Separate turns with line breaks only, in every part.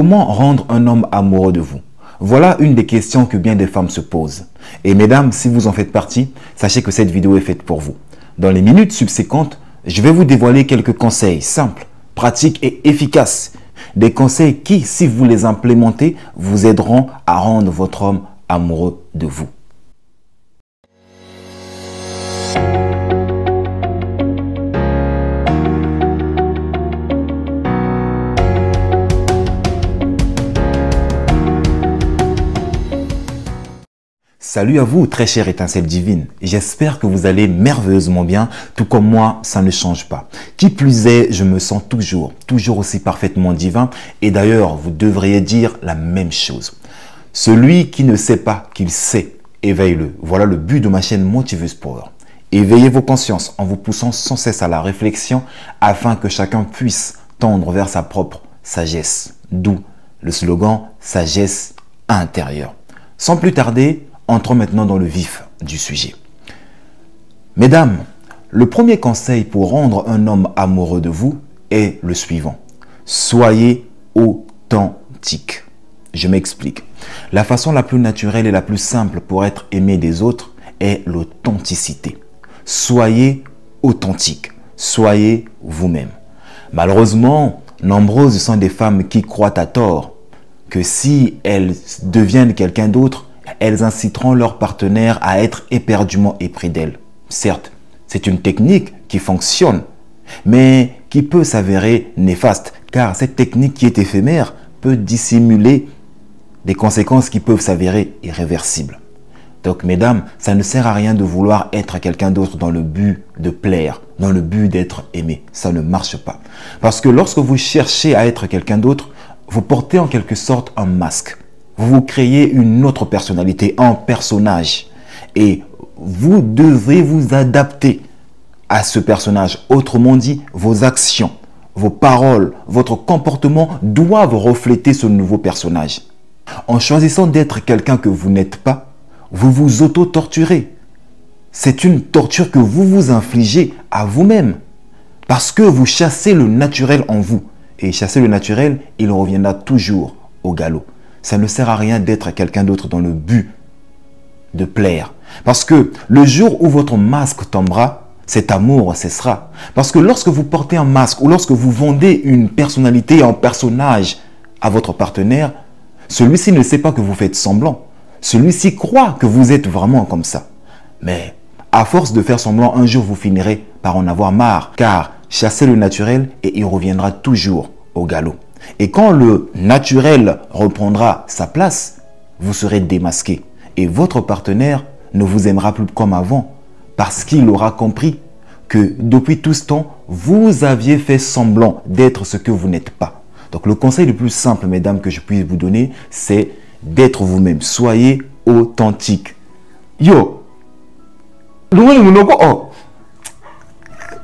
Comment rendre un homme amoureux de vous? Voilà une des questions que bien des femmes se posent. Et mesdames, si vous en faites partie, sachez que cette vidéo est faite pour vous. Dans les minutes subséquentes, je vais vous dévoiler quelques conseils simples, pratiques et efficaces. Des conseils qui, si vous les implémentez, vous aideront à rendre votre homme amoureux de vous. Salut à vous, très chère étincelle divine. J'espère que vous allez merveilleusement bien, tout comme moi, ça ne change pas. Qui plus est, je me sens toujours aussi parfaitement divin. Et d'ailleurs, vous devriez dire la même chose. Celui qui ne sait pas qu'il sait, éveille-le. Voilà le but de ma chaîne Motiveuse Power. Éveillez vos consciences en vous poussant sans cesse à la réflexion afin que chacun puisse tendre vers sa propre sagesse. D'où le slogan « Sagesse intérieure ». Sans plus tarder, entrons maintenant dans le vif du sujet. Mesdames, le premier conseil pour rendre un homme amoureux de vous est le suivant. Soyez authentique. Je m'explique. La façon la plus naturelle et la plus simple pour être aimé des autres est l'authenticité. Soyez authentique. Soyez vous-même. Malheureusement, nombreuses sont des femmes qui croient à tort que si elles deviennent quelqu'un d'autre, elles inciteront leur partenaire à être éperdument épris d'elles. Certes, c'est une technique qui fonctionne, mais qui peut s'avérer néfaste, car cette technique qui est éphémère peut dissimuler des conséquences qui peuvent s'avérer irréversibles. Donc, mesdames, ça ne sert à rien de vouloir être quelqu'un d'autre dans le but de plaire, dans le but d'être aimé. Ça ne marche pas. Parce que lorsque vous cherchez à être quelqu'un d'autre, vous portez en quelque sorte un masque. Vous créez une autre personnalité, un personnage. Et vous devez vous adapter à ce personnage. Autrement dit, vos actions, vos paroles, votre comportement doivent refléter ce nouveau personnage. En choisissant d'être quelqu'un que vous n'êtes pas, vous vous auto-torturez. C'est une torture que vous vous infligez à vous-même. Parce que vous chassez le naturel en vous. Et chasser le naturel, il reviendra toujours au galop. Ça ne sert à rien d'être quelqu'un d'autre dans le but de plaire. Parce que le jour où votre masque tombera, cet amour cessera. Parce que lorsque vous portez un masque ou lorsque vous vendez une personnalité, un personnage à votre partenaire, celui-ci ne sait pas que vous faites semblant. Celui-ci croit que vous êtes vraiment comme ça. Mais à force de faire semblant, un jour vous finirez par en avoir marre. Car chassez le naturel et il reviendra toujours au galop. Et quand le naturel reprendra sa place, vous serez démasqué. Et votre partenaire ne vous aimera plus comme avant. Parce qu'il aura compris que depuis tout ce temps, vous aviez fait semblant d'être ce que vous n'êtes pas. Donc le conseil le plus simple, mesdames, que je puisse vous donner, c'est d'être vous-même. Soyez authentique. Yo!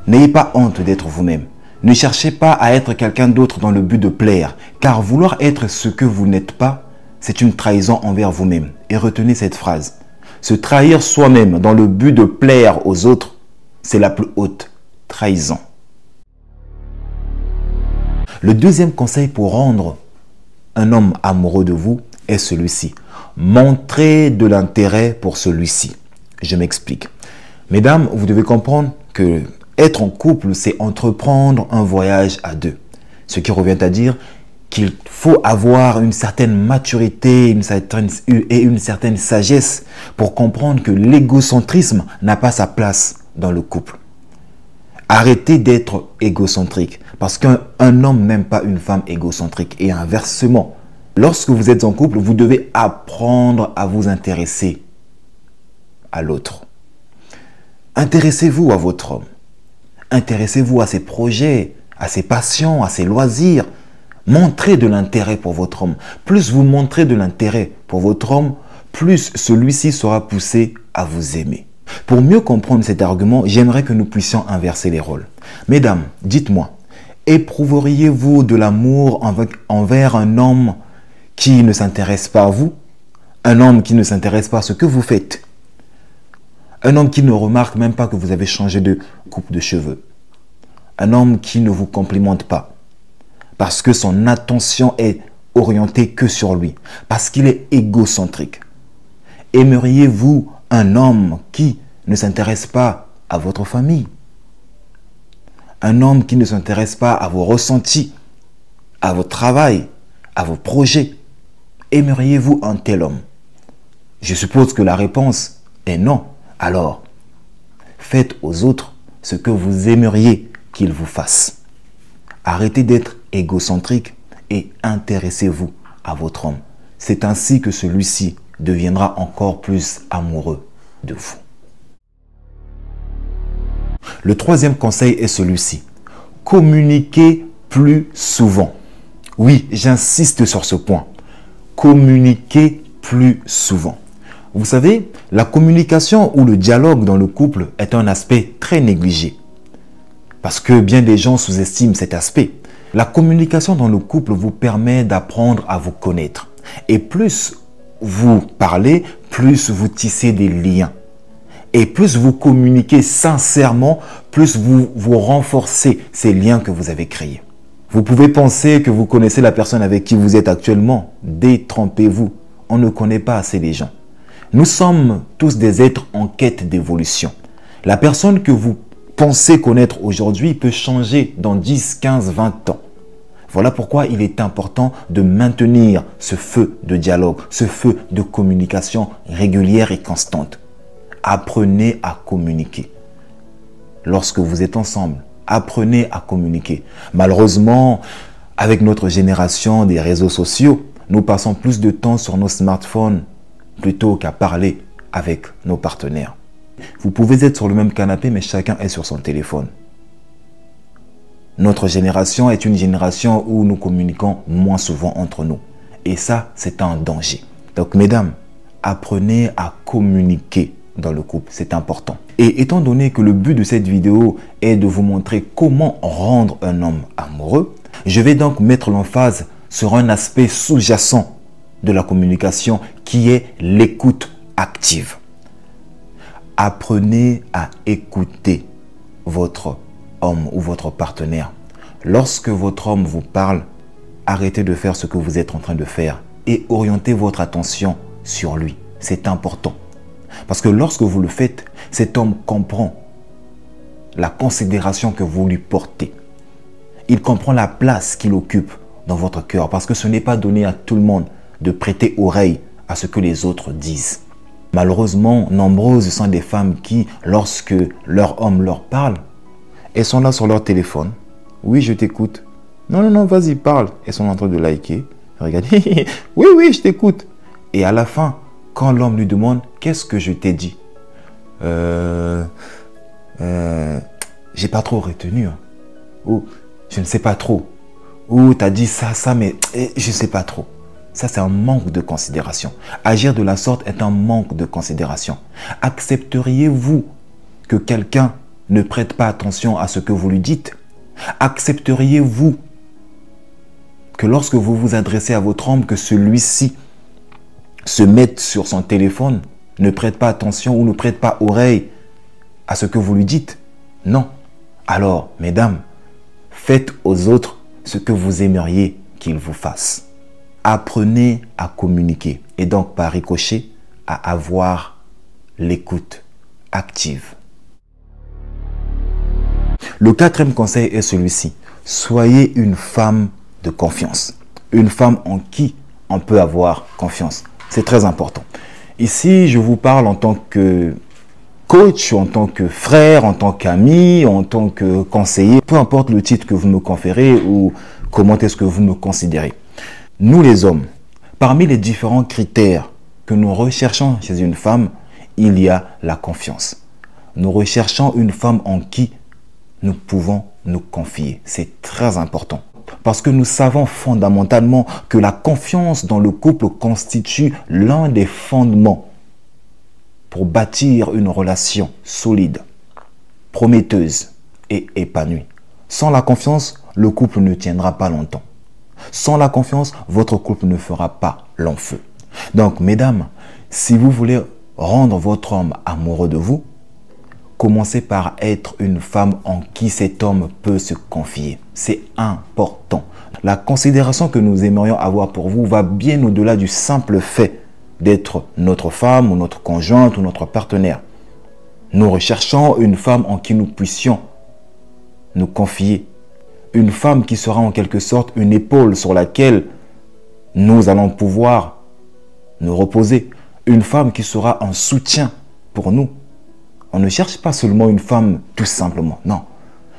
N'ayez pas honte d'être vous-même. Ne cherchez pas à être quelqu'un d'autre dans le but de plaire, car vouloir être ce que vous n'êtes pas, c'est une trahison envers vous-même. Et retenez cette phrase. Se trahir soi-même dans le but de plaire aux autres, c'est la plus haute trahison. Le deuxième conseil pour rendre un homme amoureux de vous est celui-ci. Montrez de l'intérêt pour celui-ci. Je m'explique. Mesdames, vous devez comprendre que être en couple, c'est entreprendre un voyage à deux. Ce qui revient à dire qu'il faut avoir une certaine maturité et une certaine sagesse pour comprendre que l'égocentrisme n'a pas sa place dans le couple. Arrêtez d'être égocentrique parce qu'un homme n'aime pas une femme égocentrique et inversement. Lorsque vous êtes en couple, vous devez apprendre à vous intéresser à l'autre. Intéressez-vous à votre homme. Intéressez-vous à ses projets, à ses passions, à ses loisirs. Montrez de l'intérêt pour votre homme. Plus vous montrez de l'intérêt pour votre homme, plus celui-ci sera poussé à vous aimer. Pour mieux comprendre cet argument, j'aimerais que nous puissions inverser les rôles. Mesdames, dites-moi, éprouveriez-vous de l'amour envers un homme qui ne s'intéresse pas à vous? Un homme qui ne s'intéresse pas à ce que vous faites? Un homme qui ne remarque même pas que vous avez changé de coupe de cheveux. Un homme qui ne vous complimente pas. Parce que son attention est orienté que sur lui parce qu'il est égocentrique? Aimeriez-vous un homme qui ne s'intéresse pas à votre famille? Un homme qui ne s'intéresse pas à vos ressentis, à votre travail, à vos projets? Aimeriez-vous un tel homme? Je suppose que la réponse est non. Alors, faites aux autres ce que vous aimeriez qu'ils vous fassent. Arrêtez d'être égocentrique et intéressez-vous à votre homme. C'est ainsi que celui-ci deviendra encore plus amoureux de vous. Le troisième conseil est celui-ci. Communiquez plus souvent. Oui, j'insiste sur ce point. Communiquez plus souvent. Vous savez, la communication ou le dialogue dans le couple est un aspect très négligé. Parce que bien des gens sous-estiment cet aspect. La communication dans le couple vous permet d'apprendre à vous connaître. Et plus vous parlez, plus vous tissez des liens. Et plus vous communiquez sincèrement, plus vous renforcez ces liens que vous avez créés. Vous pouvez penser que vous connaissez la personne avec qui vous êtes actuellement. Détrompez-vous. On ne connaît pas assez les gens. Nous sommes tous des êtres en quête d'évolution. La personne que vous pensez connaître aujourd'hui peut changer dans 10, 15, 20 ans. Voilà pourquoi il est important de maintenir ce feu de dialogue, ce feu de communication régulière et constante. Apprenez à communiquer. Lorsque vous êtes ensemble, apprenez à communiquer. Malheureusement, avec notre génération des réseaux sociaux, nous passons plus de temps sur nos smartphones plutôt qu'à parler avec nos partenaires. Vous pouvez être sur le même canapé, mais chacun est sur son téléphone. Notre génération est une génération où nous communiquons moins souvent entre nous. Et ça, c'est un danger. Donc, mesdames, apprenez à communiquer dans le couple. C'est important. Et étant donné que le but de cette vidéo est de vous montrer comment rendre un homme amoureux, je vais donc mettre l'emphase sur un aspect sous-jacent de la communication qui est l'écoute active. Apprenez à écouter votre homme ou votre partenaire. Lorsque votre homme vous parle, arrêtez de faire ce que vous êtes en train de faire et orientez votre attention sur lui. C'est important. Parce que lorsque vous le faites, cet homme comprend la considération que vous lui portez. Il comprend la place qu'il occupe dans votre cœur parce que ce n'est pas donné à tout le monde de prêter oreille à ce que les autres disent. Malheureusement, nombreuses sont des femmes qui, lorsque leur homme leur parle, elles sont là sur leur téléphone. Oui, je t'écoute. Non, non, non, vas-y, parle. Elles sont en train de liker. Regarde. Oui, oui, je t'écoute. Et à la fin, quand l'homme lui demande, qu'est-ce que je t'ai dit? J'ai pas trop retenu. Hein. Ou, je ne sais pas trop. Ou, tu as dit ça, mais je ne sais pas trop. Ça, c'est un manque de considération. Agir de la sorte est un manque de considération. Accepteriez-vous que quelqu'un ne prête pas attention à ce que vous lui dites? Accepteriez-vous que lorsque vous vous adressez à votre homme, que celui-ci se mette sur son téléphone, ne prête pas attention ou ne prête pas oreille à ce que vous lui dites? Non. Alors, mesdames, faites aux autres ce que vous aimeriez qu'ils vous fassent. Apprenez à communiquer et donc par ricochet à avoir l'écoute active. Le quatrième conseil est celui-ci. Soyez une femme de confiance. Une femme en qui on peut avoir confiance. C'est très important. Ici, je vous parle en tant que coach, en tant que frère, en tant qu'ami, en tant que conseiller. Peu importe le titre que vous me conférez ou comment est-ce que vous me considérez. Nous les hommes, parmi les différents critères que nous recherchons chez une femme, il y a la confiance. Nous recherchons une femme en qui nous pouvons nous confier. C'est très important. Parce que nous savons fondamentalement que la confiance dans le couple constitue l'un des fondements pour bâtir une relation solide, prometteuse et épanouie. Sans la confiance, le couple ne tiendra pas longtemps. Sans la confiance, votre couple ne fera pas long feu. Donc, mesdames, si vous voulez rendre votre homme amoureux de vous, commencez par être une femme en qui cet homme peut se confier. C'est important. La considération que nous aimerions avoir pour vous va bien au-delà du simple fait d'être notre femme ou notre conjointe ou notre partenaire. Nous recherchons une femme en qui nous puissions nous confier. Une femme qui sera en quelque sorte une épaule sur laquelle nous allons pouvoir nous reposer. Une femme qui sera un soutien pour nous. On ne cherche pas seulement une femme tout simplement, non.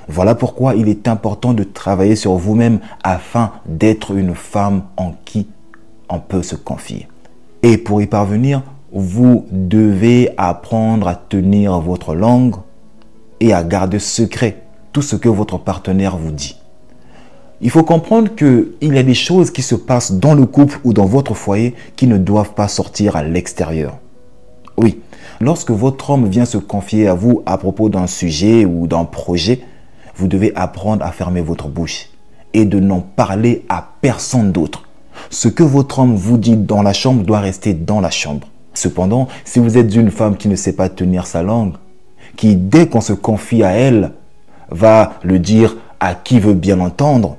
Voilà pourquoi il est important de travailler sur vous-même afin d'être une femme en qui on peut se confier. Et pour y parvenir, vous devez apprendre à tenir votre langue et à garder secret tout ce que votre partenaire vous dit. Il faut comprendre qu'il y a des choses qui se passent dans le couple ou dans votre foyer qui ne doivent pas sortir à l'extérieur. Oui, lorsque votre homme vient se confier à vous à propos d'un sujet ou d'un projet, vous devez apprendre à fermer votre bouche et de n'en parler à personne d'autre. Ce que votre homme vous dit dans la chambre doit rester dans la chambre. Cependant, si vous êtes une femme qui ne sait pas tenir sa langue, qui dès qu'on se confie à elle, va le dire à qui veut bien l'entendre,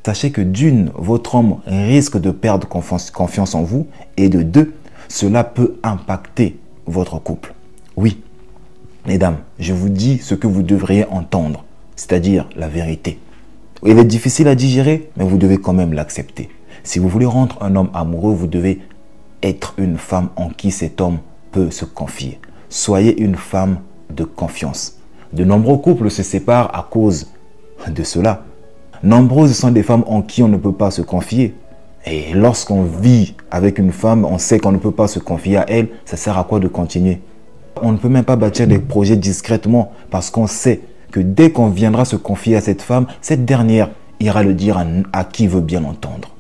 sachez que d'une, votre homme risque de perdre confiance en vous et de deux, cela peut impacter votre couple. Oui, mesdames, je vous dis ce que vous devriez entendre, c'est-à-dire la vérité. Il est difficile à digérer, mais vous devez quand même l'accepter. Si vous voulez rendre un homme amoureux, vous devez être une femme en qui cet homme peut se confier. Soyez une femme de confiance. De nombreux couples se séparent à cause de cela. Nombreuses sont des femmes en qui on ne peut pas se confier. Et lorsqu'on vit avec une femme, on sait qu'on ne peut pas se confier à elle. Ça sert à quoi de continuer? On ne peut même pas bâtir des projets discrètement parce qu'on sait que dès qu'on viendra se confier à cette femme, cette dernière ira le dire à qui veut bien l'entendre.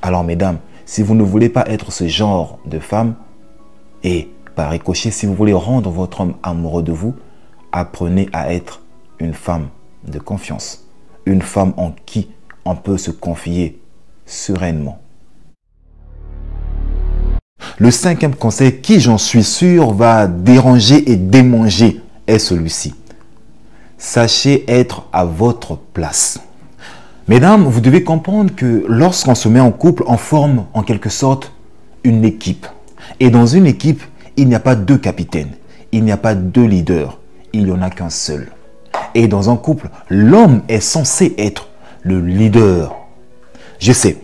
Alors mesdames, si vous ne voulez pas être ce genre de femme, et par ricochet, si vous voulez rendre votre homme amoureux de vous, apprenez à être une femme de confiance. Une femme en qui on peut se confier sereinement. Le cinquième conseil qui, j'en suis sûr, va déranger et démanger est celui-ci. Sachez être à votre place. Mesdames, vous devez comprendre que lorsqu'on se met en couple, on forme en quelque sorte une équipe. Et dans une équipe, il n'y a pas deux capitaines, il n'y a pas deux leaders, il n'y en a qu'un seul. Et dans un couple, l'homme est censé être le leader. Je sais,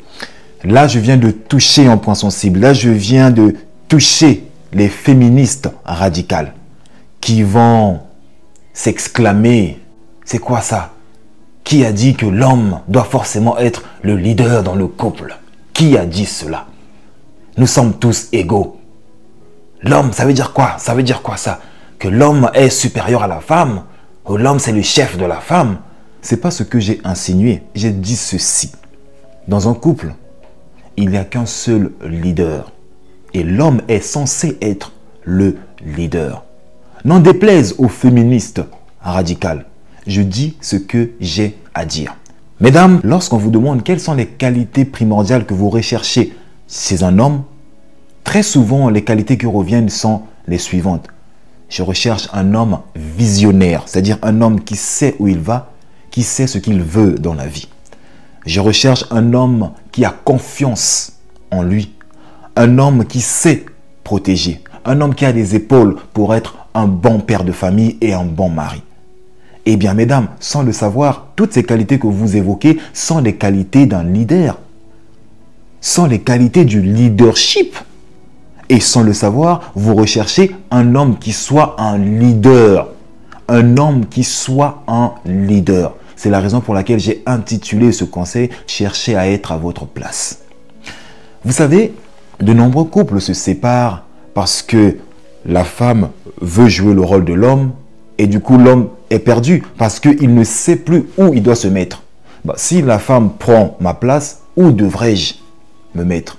là je viens de toucher un point sensible, là je viens de toucher les féministes radicales qui vont s'exclamer, c'est quoi ça? Qui a dit que l'homme doit forcément être le leader dans le couple? Qui a dit cela? Nous sommes tous égaux. L'homme, ça veut dire quoi? Ça veut dire quoi ça? Que l'homme est supérieur à la femme? Ou l'homme c'est le chef de la femme? C'est pas ce que j'ai insinué. J'ai dit ceci. Dans un couple, il n'y a qu'un seul leader. Et l'homme est censé être le leader. N'en déplaise aux féministes radicales. Je dis ce que j'ai à dire. Mesdames, lorsqu'on vous demande quelles sont les qualités primordiales que vous recherchez chez un homme, très souvent les qualités qui reviennent sont les suivantes. Je recherche un homme visionnaire, c'est-à-dire un homme qui sait où il va, qui sait ce qu'il veut dans la vie. Je recherche un homme qui a confiance en lui, un homme qui sait protéger, un homme qui a des épaules pour être un bon père de famille et un bon mari. Eh bien, mesdames, sans le savoir, toutes ces qualités que vous évoquez sont les qualités d'un leader, sont les qualités du leadership. Et sans le savoir, vous recherchez un homme qui soit un leader. Un homme qui soit un leader. C'est la raison pour laquelle j'ai intitulé ce conseil « Cherchez à être à votre place ». Vous savez, de nombreux couples se séparent parce que la femme veut jouer le rôle de l'homme et du coup l'homme est perdu parce qu'il ne sait plus où il doit se mettre. Si la femme prend ma place, où devrais-je me mettre?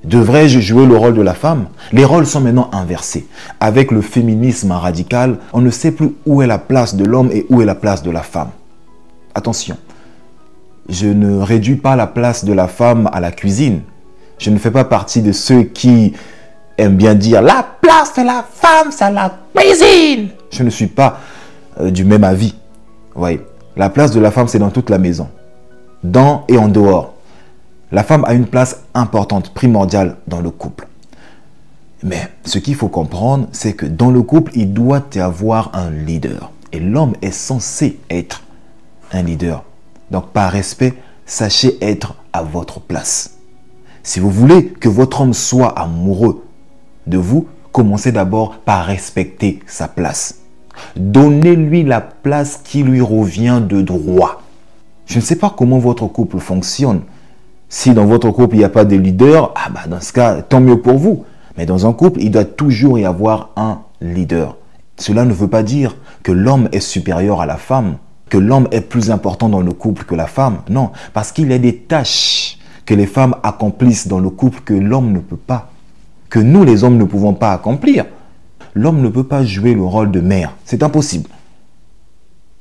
Devrais-je jouer le rôle de la femme? Les rôles sont maintenant inversés. Avec le féminisme radical, on ne sait plus où est la place de l'homme et où est la place de la femme. Attention, je ne réduis pas la place de la femme à la cuisine. Je ne fais pas partie de ceux qui aiment bien dire « la place de la femme, c'est la cuisine ». Je ne suis pas du même avis. Ouais. La place de la femme, c'est dans toute la maison. dans et en dehors. La femme a une place importante, primordiale dans le couple. Mais ce qu'il faut comprendre, c'est que dans le couple, il doit y avoir un leader. Et l'homme est censé être un leader. Donc par respect, sachez être à votre place. Si vous voulez que votre homme soit amoureux de vous, commencez d'abord par respecter sa place. Donnez-lui la place qui lui revient de droit. Je ne sais pas comment votre couple fonctionne. Si dans votre couple, il n'y a pas de leader, dans ce cas, tant mieux pour vous. Mais dans un couple, il doit toujours y avoir un leader. Cela ne veut pas dire que l'homme est supérieur à la femme, que l'homme est plus important dans le couple que la femme. Non, parce qu'il y a des tâches que les femmes accomplissent dans le couple que l'homme ne peut pas, que nous les hommes ne pouvons pas accomplir. L'homme ne peut pas jouer le rôle de mère. C'est impossible.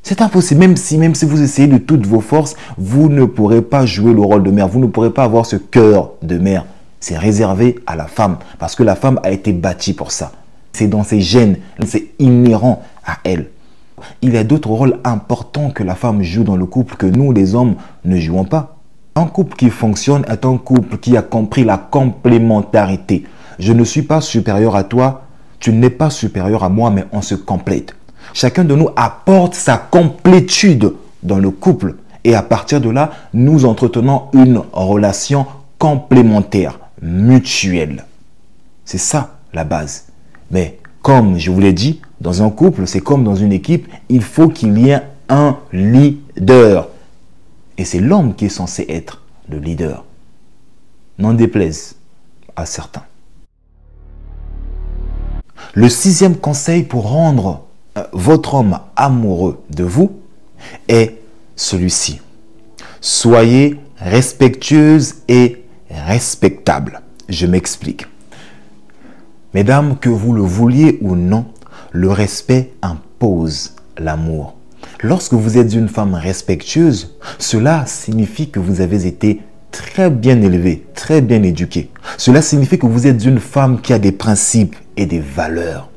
C'est impossible. Même si vous essayez de toutes vos forces, vous ne pourrez pas jouer le rôle de mère. Vous ne pourrez pas avoir ce cœur de mère. C'est réservé à la femme. Parce que la femme a été bâtie pour ça. C'est dans ses gènes. C'est inhérent à elle. Il y a d'autres rôles importants que la femme joue dans le couple que nous, les hommes, ne jouons pas. Un couple qui fonctionne est un couple qui a compris la complémentarité. Je ne suis pas supérieur à toi. Tu n'es pas supérieur à moi, mais on se complète. Chacun de nous apporte sa complétude dans le couple. Et à partir de là, nous entretenons une relation complémentaire, mutuelle. C'est ça la base. Mais comme je vous l'ai dit, dans un couple, c'est comme dans une équipe, il faut qu'il y ait un leader. Et c'est l'homme qui est censé être le leader. N'en déplaise à certains. Le 6e conseil pour rendre votre homme amoureux de vous est celui-ci. Soyez respectueuse et respectable. Je m'explique. Mesdames, que vous le vouliez ou non, le respect impose l'amour. Lorsque vous êtes une femme respectueuse, cela signifie que vous avez été très bien élevée, très bien éduquée. Cela signifie que vous êtes une femme qui a des principes et des valeurs.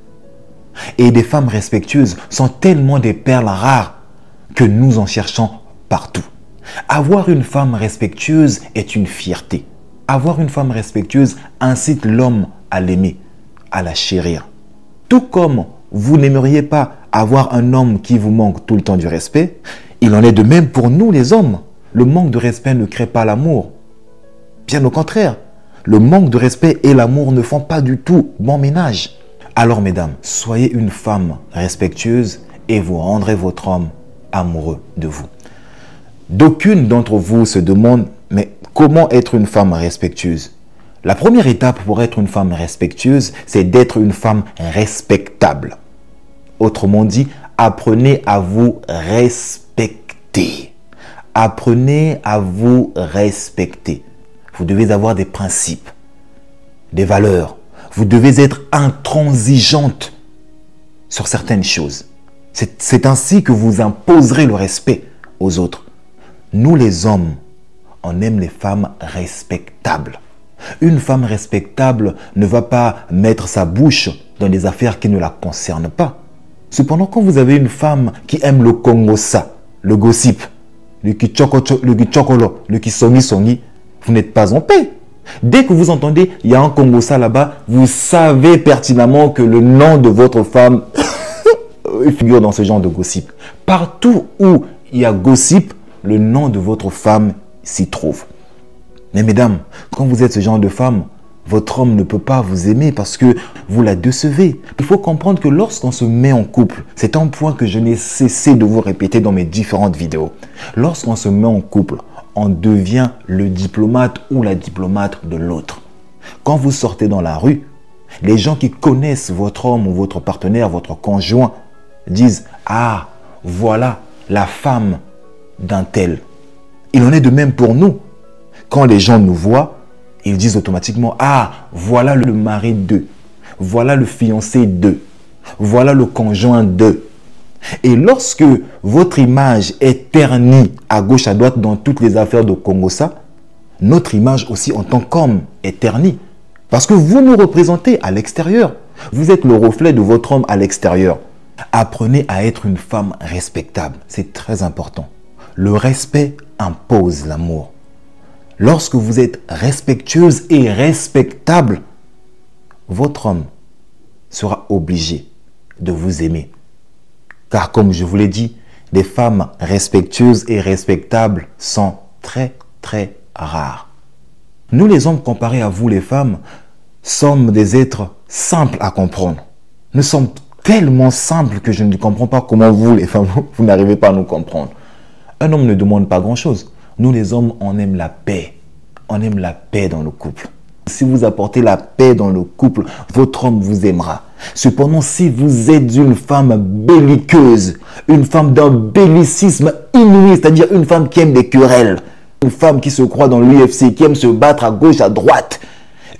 Et des femmes respectueuses sont tellement des perles rares que nous en cherchons partout. Avoir une femme respectueuse est une fierté. Avoir une femme respectueuse incite l'homme à l'aimer, à la chérir. Tout comme vous n'aimeriez pas avoir un homme qui vous manque tout le temps du respect, il en est de même pour nous les hommes. Le manque de respect ne crée pas l'amour. Bien au contraire, le manque de respect et l'amour ne font pas du tout bon ménage. Alors mesdames, soyez une femme respectueuse et vous rendrez votre homme amoureux de vous. D'aucunes d'entre vous se demandent, mais comment être une femme respectueuse? La première étape pour être une femme respectueuse, c'est d'être une femme respectable. Autrement dit, apprenez à vous respecter. Apprenez à vous respecter. Vous devez avoir des principes, des valeurs. Vous devez être intransigeante sur certaines choses. C'est ainsi que vous imposerez le respect aux autres. Nous les hommes, on aime les femmes respectables. Une femme respectable ne va pas mettre sa bouche dans des affaires qui ne la concernent pas. Cependant, quand vous avez une femme qui aime le kongosa, le gossip, le kichokolo, le kisongi, vous n'êtes pas en paix. Dès que vous entendez, il y a un kongosa là-bas, vous savez pertinemment que le nom de votre femme figure dans ce genre de gossip. Partout où il y a gossip, le nom de votre femme s'y trouve. Mais mesdames, quand vous êtes ce genre de femme, votre homme ne peut pas vous aimer parce que vous la décevez. Il faut comprendre que lorsqu'on se met en couple, c'est un point que je n'ai cessé de vous répéter dans mes différentes vidéos. Lorsqu'on se met en couple, on devient le diplomate ou la diplomate de l'autre. Quand vous sortez dans la rue, les gens qui connaissent votre homme ou votre partenaire, votre conjoint, disent « Ah, voilà la femme d'un tel ». Il en est de même pour nous. Quand les gens nous voient, ils disent automatiquement « Ah, voilà le mari d'eux, voilà le fiancé d'eux, voilà le conjoint d'eux ». Et lorsque votre image est ternie à gauche, à droite dans toutes les affaires de Kongosa, notre image aussi en tant qu'homme est ternie. Parce que vous nous représentez à l'extérieur. Vous êtes le reflet de votre homme à l'extérieur. Apprenez à être une femme respectable. C'est très important. Le respect impose l'amour. Lorsque vous êtes respectueuse et respectable, votre homme sera obligé de vous aimer. Car comme je vous l'ai dit, des femmes respectueuses et respectables sont très rares. Nous les hommes, comparés à vous les femmes, sommes des êtres simples à comprendre. Nous sommes tellement simples que je ne comprends pas comment vous les femmes, vous n'arrivez pas à nous comprendre. Un homme ne demande pas grand-chose. Nous les hommes, on aime la paix. On aime la paix dans le couple. Si vous apportez la paix dans le couple, votre homme vous aimera. Cependant, si vous êtes une femme belliqueuse, une femme d'un bellicisme inouï, c'est-à-dire une femme qui aime des querelles, une femme qui se croit dans l'UFC, qui aime se battre à gauche, à droite,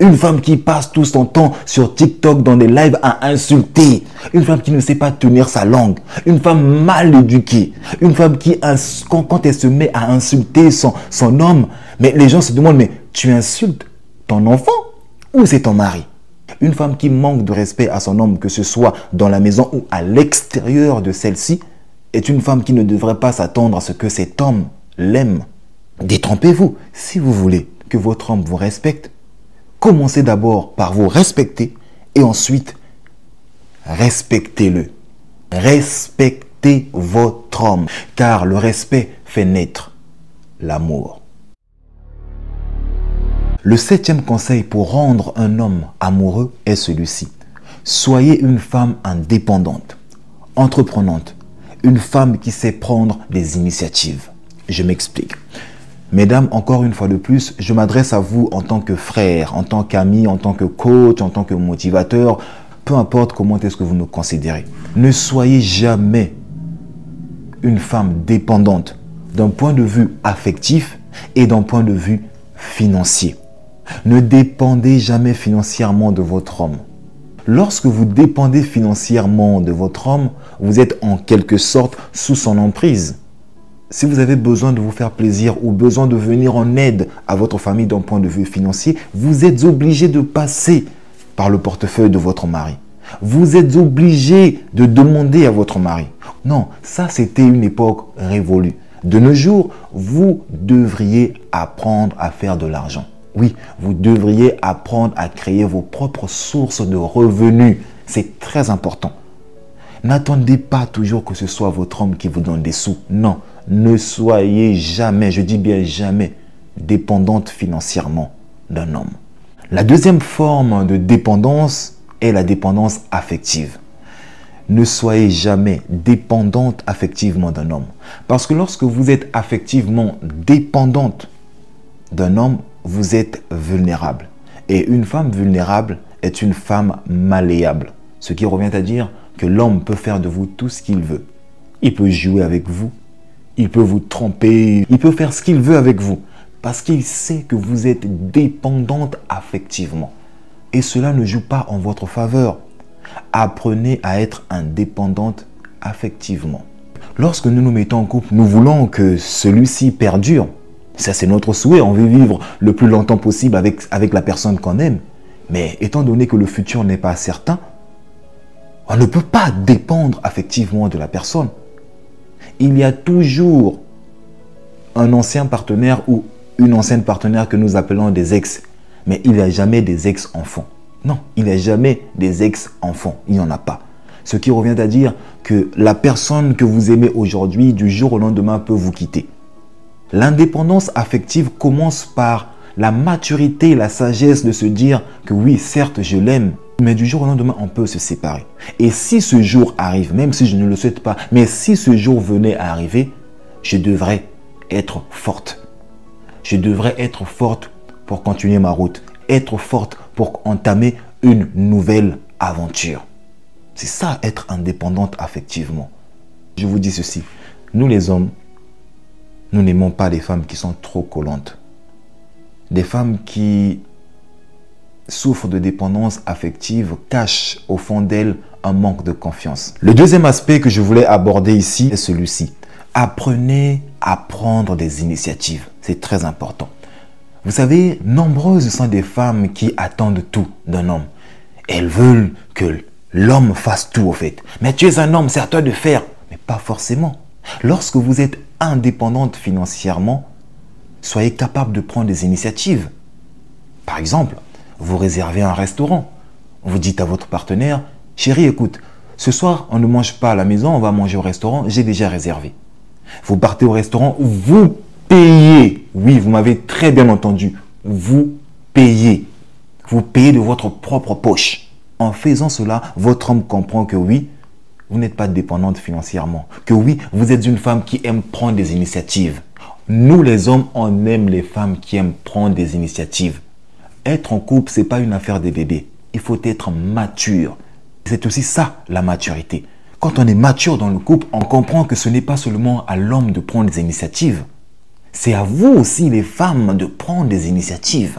une femme qui passe tout son temps sur TikTok dans des lives à insulter, une femme qui ne sait pas tenir sa langue, une femme mal éduquée, une femme qui, quand elle se met à insulter son homme, mais les gens se demandent, mais tu insultes ton enfant ou c'est ton mari? Une femme qui manque de respect à son homme, que ce soit dans la maison ou à l'extérieur de celle-ci, est une femme qui ne devrait pas s'attendre à ce que cet homme l'aime. Détrompez-vous. Si vous voulez que votre homme vous respecte, commencez d'abord par vous respecter et ensuite respectez-le. Respectez votre homme, car le respect fait naître l'amour. Le 7e conseil pour rendre un homme amoureux est celui-ci. Soyez une femme indépendante, entreprenante, une femme qui sait prendre des initiatives. Je m'explique. Mesdames, encore une fois de plus, je m'adresse à vous en tant que frère, en tant qu'ami, en tant que coach, en tant que motivateur, peu importe comment est-ce que vous nous considérez. Ne soyez jamais une femme dépendante d'un point de vue affectif et d'un point de vue financier. Ne dépendez jamais financièrement de votre homme. Lorsque vous dépendez financièrement de votre homme, vous êtes en quelque sorte sous son emprise. Si vous avez besoin de vous faire plaisir ou besoin de venir en aide à votre famille d'un point de vue financier, vous êtes obligé de passer par le portefeuille de votre mari. Vous êtes obligé de demander à votre mari. Non, ça c'était une époque révolue. De nos jours, vous devriez apprendre à faire de l'argent. Oui, vous devriez apprendre à créer vos propres sources de revenus. C'est très important. N'attendez pas toujours que ce soit votre homme qui vous donne des sous. Non, ne soyez jamais, je dis bien jamais, dépendante financièrement d'un homme. La deuxième forme de dépendance est la dépendance affective. Ne soyez jamais dépendante affectivement d'un homme. Parce que lorsque vous êtes affectivement dépendante d'un homme, vous êtes vulnérable. Et une femme vulnérable est une femme malléable. Ce qui revient à dire que l'homme peut faire de vous tout ce qu'il veut. Il peut jouer avec vous, il peut vous tromper, il peut faire ce qu'il veut avec vous. Parce qu'il sait que vous êtes dépendante affectivement. Et cela ne joue pas en votre faveur. Apprenez à être indépendante affectivement. Lorsque nous nous mettons en couple, nous voulons que celui-ci perdure. Ça, c'est notre souhait. On veut vivre le plus longtemps possible avec la personne qu'on aime. Mais étant donné que le futur n'est pas certain, on ne peut pas dépendre affectivement de la personne. Il y a toujours un ancien partenaire ou une ancienne partenaire que nous appelons des ex. Mais il n'y a jamais des ex-enfants. Non, il n'y a jamais des ex-enfants. Il n'y en a pas. Ce qui revient à dire que la personne que vous aimez aujourd'hui, du jour au lendemain, peut vous quitter. L'indépendance affective commence par la maturité et la sagesse de se dire que oui, certes, je l'aime, mais du jour au lendemain, on peut se séparer. Et si ce jour arrive, même si je ne le souhaite pas, mais si ce jour venait à arriver, je devrais être forte. Je devrais être forte pour continuer ma route, être forte pour entamer une nouvelle aventure. C'est ça, être indépendante affectivement. Je vous dis ceci, nous les hommes, nous n'aimons pas les femmes qui sont trop collantes. Des femmes qui souffrent de dépendance affective cachent au fond d'elles un manque de confiance. Le deuxième aspect que je voulais aborder ici est celui-ci. Apprenez à prendre des initiatives. C'est très important. Vous savez, nombreuses sont des femmes qui attendent tout d'un homme. Elles veulent que l'homme fasse tout au fait. Mais tu es un homme, c'est à toi de faire. Mais pas forcément. Lorsque vous êtes indépendante financièrement, Soyez capable de prendre des initiatives. Par exemple, vous réservez un restaurant. Vous dites à votre partenaire, chérie, écoute, ce soir, on ne mange pas à la maison, on va manger au restaurant, j'ai déjà réservé. Vous partez au restaurant, vous payez. Oui, vous m'avez très bien entendu. Vous payez. Vous payez de votre propre poche. En faisant cela, votre homme comprend que oui, vous n'êtes pas dépendante financièrement. Que oui, vous êtes une femme qui aime prendre des initiatives. Nous, les hommes, on aime les femmes qui aiment prendre des initiatives. Être en couple, ce n'est pas une affaire des bébés. Il faut être mature. C'est aussi ça, la maturité. Quand on est mature dans le couple, on comprend que ce n'est pas seulement à l'homme de prendre des initiatives. C'est à vous aussi, les femmes, de prendre des initiatives.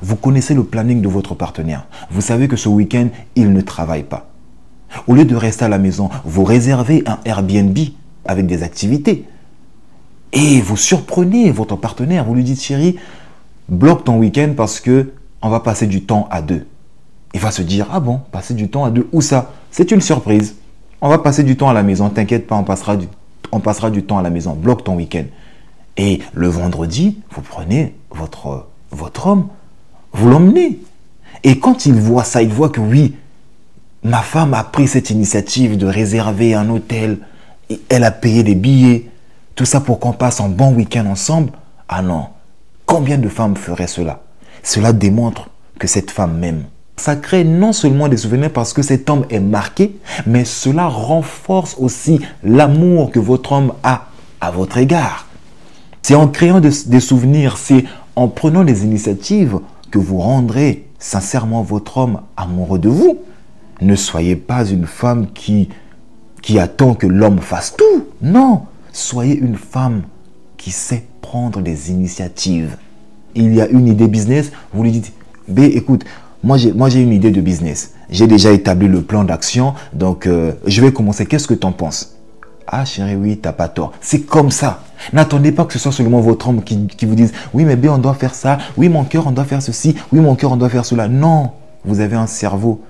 Vous connaissez le planning de votre partenaire. Vous savez que ce week-end, il ne travaille pas. Au lieu de rester à la maison, vous réservez un Airbnb avec des activités. Et vous surprenez votre partenaire. Vous lui dites, chérie, bloque ton week-end parce que on va passer du temps à deux. Il va se dire, ah bon, passer du temps à deux, où ça? C'est une surprise. On va passer du temps à la maison. T'inquiète pas, on passera du temps à la maison. Bloque ton week-end. Et le vendredi, vous prenez votre homme, vous l'emmenez. Et quand il voit ça, il voit que oui, ma femme a pris cette initiative de réserver un hôtel. Elle a payé des billets. Tout ça pour qu'on passe un bon week-end ensemble. Ah non, combien de femmes feraient cela? Cela démontre que cette femme m'aime. Ça crée non seulement des souvenirs parce que cet homme est marqué, mais cela renforce aussi l'amour que votre homme a à votre égard. C'est en créant des souvenirs, c'est en prenant des initiatives que vous rendrez sincèrement votre homme amoureux de vous. Ne soyez pas une femme qui attend que l'homme fasse tout. Non, soyez une femme qui sait prendre des initiatives. Il y a une idée business, vous lui dites, B, écoute, moi j'ai une idée de business. J'ai déjà établi le plan d'action, donc je vais commencer. Qu'est-ce que tu en penses? Ah chérie, oui, t'as pas tort. C'est comme ça. N'attendez pas que ce soit seulement votre homme qui vous dise, oui mais B, on doit faire ça. Oui mon cœur, on doit faire ceci. Oui mon cœur, on doit faire cela. Non, vous avez un cerveau.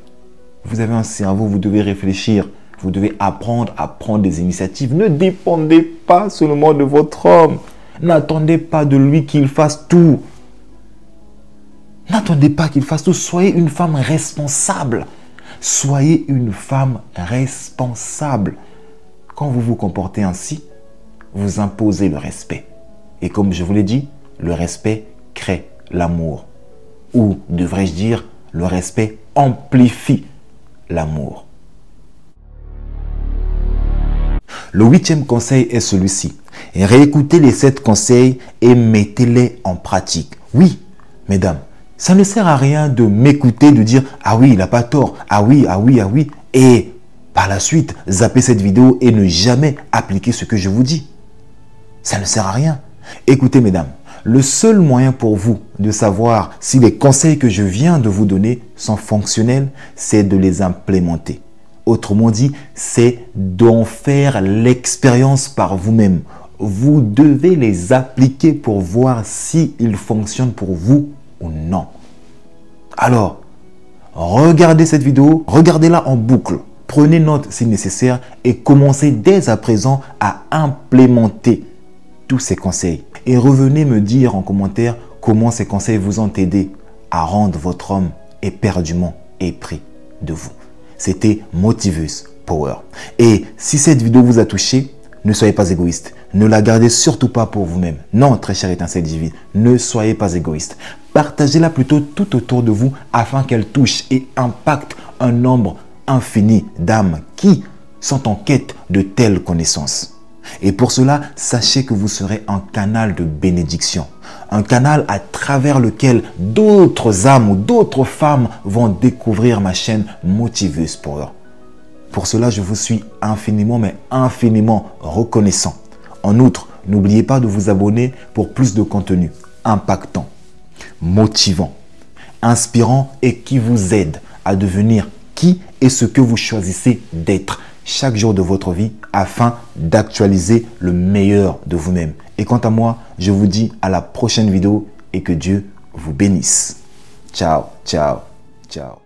Vous avez un cerveau, vous devez réfléchir. Vous devez apprendre à prendre des initiatives. Ne dépendez pas seulement de votre homme. N'attendez pas de lui qu'il fasse tout. N'attendez pas qu'il fasse tout. Soyez une femme responsable. Soyez une femme responsable. Quand vous vous comportez ainsi, vous imposez le respect. Et comme je vous l'ai dit, le respect crée l'amour. Ou devrais-je dire, le respect amplifie l'amour. Le 8e conseil est celui-ci. Réécoutez les 7 conseils et mettez-les en pratique. Oui, mesdames, ça ne sert à rien de m'écouter, de dire « Ah oui, il n'a pas tort. Ah oui, ah oui, ah oui. » Et par la suite, zapper cette vidéo et ne jamais appliquer ce que je vous dis. Ça ne sert à rien. Écoutez, mesdames, le seul moyen pour vous de savoir si les conseils que je viens de vous donner sont fonctionnels, c'est de les implémenter. Autrement dit, c'est d'en faire l'expérience par vous-même. Vous devez les appliquer pour voir s'ils fonctionnent pour vous ou non. Alors, regardez cette vidéo, regardez-la en boucle. Prenez note si nécessaire et commencez dès à présent à implémenter tous ces conseils. Et revenez me dire en commentaire comment ces conseils vous ont aidé à rendre votre homme éperdument épris de vous. C'était Motivus Power. Et si cette vidéo vous a touché, ne soyez pas égoïste. Ne la gardez surtout pas pour vous-même. Non, très chère étincelle divine, ne soyez pas égoïste. Partagez-la plutôt tout autour de vous afin qu'elle touche et impacte un nombre infini d'âmes qui sont en quête de telles connaissances. Et pour cela, sachez que vous serez un canal de bénédiction. Un canal à travers lequel d'autres âmes ou d'autres femmes vont découvrir ma chaîne Motivus Power. Pour cela, je vous suis infiniment, mais infiniment reconnaissant. En outre, n'oubliez pas de vous abonner pour plus de contenu impactant, motivant, inspirant et qui vous aide à devenir qui et ce que vous choisissez d'être chaque jour de votre vie afin d'actualiser le meilleur de vous-même. Et quant à moi, je vous dis à la prochaine vidéo et que Dieu vous bénisse. Ciao, ciao, ciao.